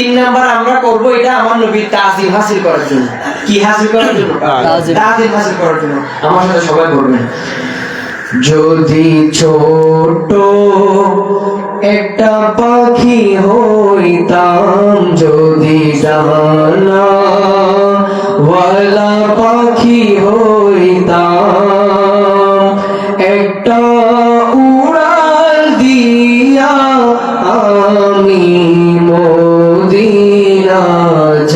তিন নাম্বার আমরা করব এটা আমার নবীর তাজিম হাসিল করার জন্য। কি হাসিল করার জন্য? তাজিম হাসিল করার জন্য। আমার সাথে সবাই বলবেন, যদি ছোট একটা পাখি হইতাম, যদি ডানা ওয়ালা পাখি হইতাম, একটা উড়াল দিয়া আমি মদিনা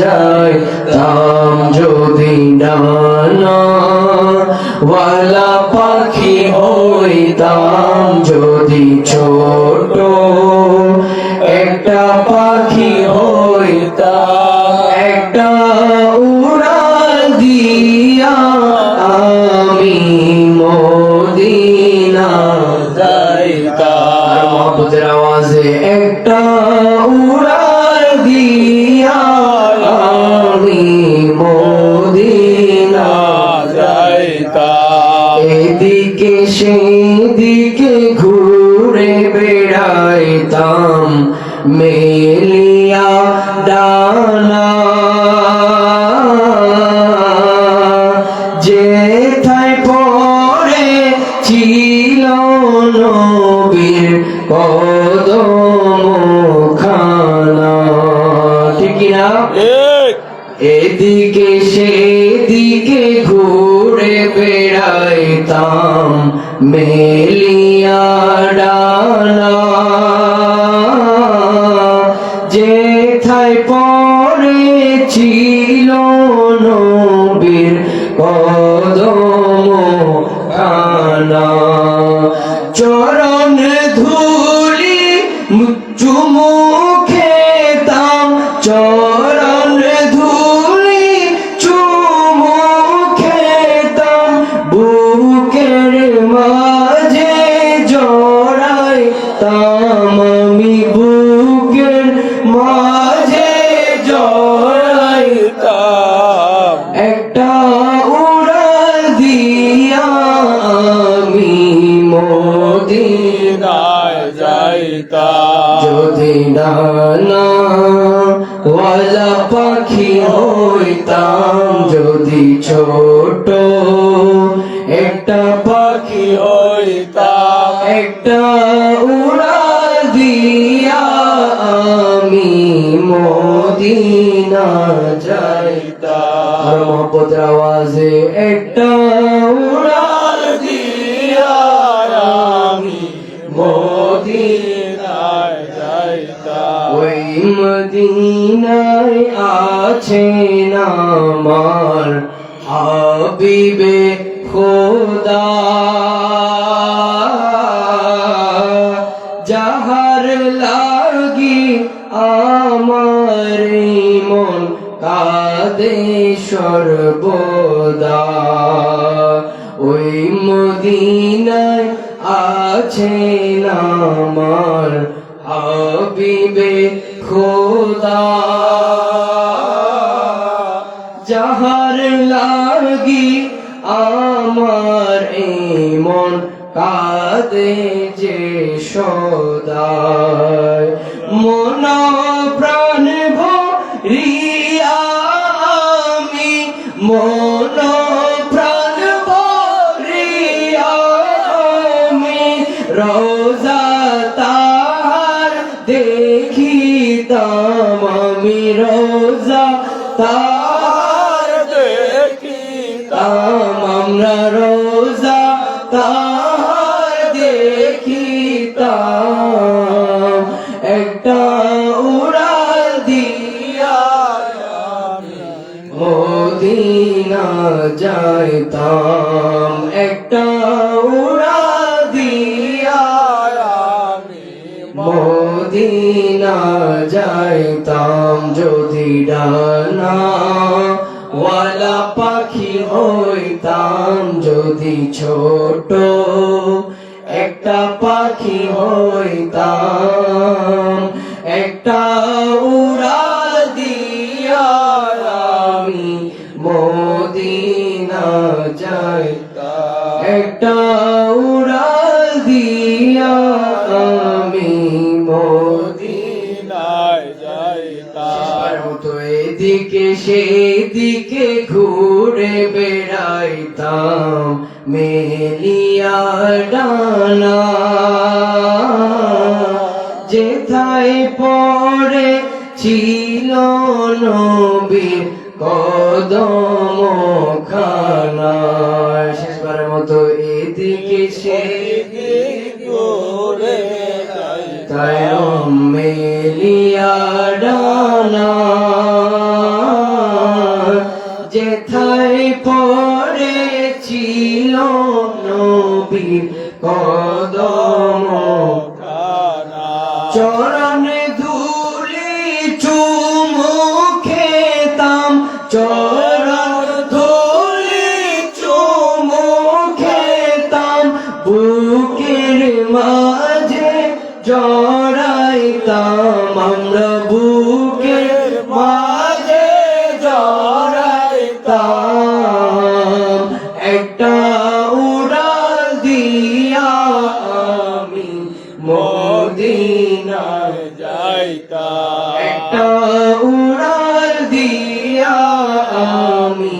যাইতাম, যদি ডানা ওয়ালা পাখি হইতাম, যদি ছোট একটা পাখি হইতাম, একটা উড়াল দিয়া আমি মদিনা যাইতাম। মহব্বতের আওয়াজে একটা উড়াল দিয়া আমি মদিনা যাইতাম। এদিকে সেদিকে ঘুরে বেড়াইতাম, মেলিয়া ডানা যেথায় পড়ে ছিল নবীর কদম খানা। ঠিক না? এদিকে সেদিকে ঘুরে বেড়াইতাম, মেলিয়া ডানা যেথায় পড়ে ছিল নবীর কদম খানা। চরণ ধুলি চুমু খেতাম, চরণ ধুলি চুমু খেতাম, বুকের মাঝে জড়াইতাম আমি, বুকের মাঝে জড়াইতাম, একটা উড়াল দিয়া আমি মদিনায় যাইতাম, যদি ডানা ওয়ালা পাখি হইতাম, যদি ছোট একটা পাখি হইতাম, একটা উড়াল দিয়া আমি মদিনা যাইতাম। আর মহব্বতের আওয়াজে একটা উড়াল দিয়া আমি মদিনায় যাইতাম। ওই মদিনায় আছেন আমার হাবিবে খোদা, যাহার লাগি আমার মন কাঁদে সর্বদা। ওই মদিনায় আছেন আমার হাবিবে খোদা, যাহার লাগি আমার মন কাঁদে যে সদায়। মন প্রাণ ভরিয়া আমি, মন প্রাণ ভরিয়া আমি রোজা তার দেখিতাম, আমি রোজা তার দেখিতাম, আমরা রোজা তার দেখিতাম, একটা উড়াল দিয়া মদিনা যাইতাম, একটা উড়াল দিয়া মদিনা যাইতাম, যদি ডানা ওয়ালা পাখি হইতাম, যদি ছোট একটা পাখি হইতাম, একটা উড়াল দিয়া আমি মদিনা যাইতাম, একটা উড়াল দিয়া আমি মদিনায় যাইতাম। সেবার মতো এদিকে সেদিকে ঘুরে বেড়াইতাম মেলিয়া ডানা, যেথায় পড়ে ছিল নবীর কদম খানা। শেষবারের মতো এদিকে সেদিকে ঘুরে বেড়াইতাম মেলিয়া ডানা, যেথায় পড়ে ছিল নবীর কদম খানা। চরণে ধুলি চুমু খেতাম, চরণ ধুলি চুমু খেতাম, বুকের মাঝে জড়াইতাম আমরা, বুকের মাঝে জড়াইতাম। একটা উড়াল দিয়া আমি মদিনায় যাইতাম, একটা উড়াল দিয়া আমি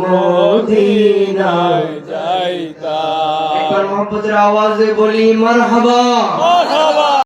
মদিনায় যাইতাম। একবার মোহাম্মদের আওয়াজে বলি মারহাবা।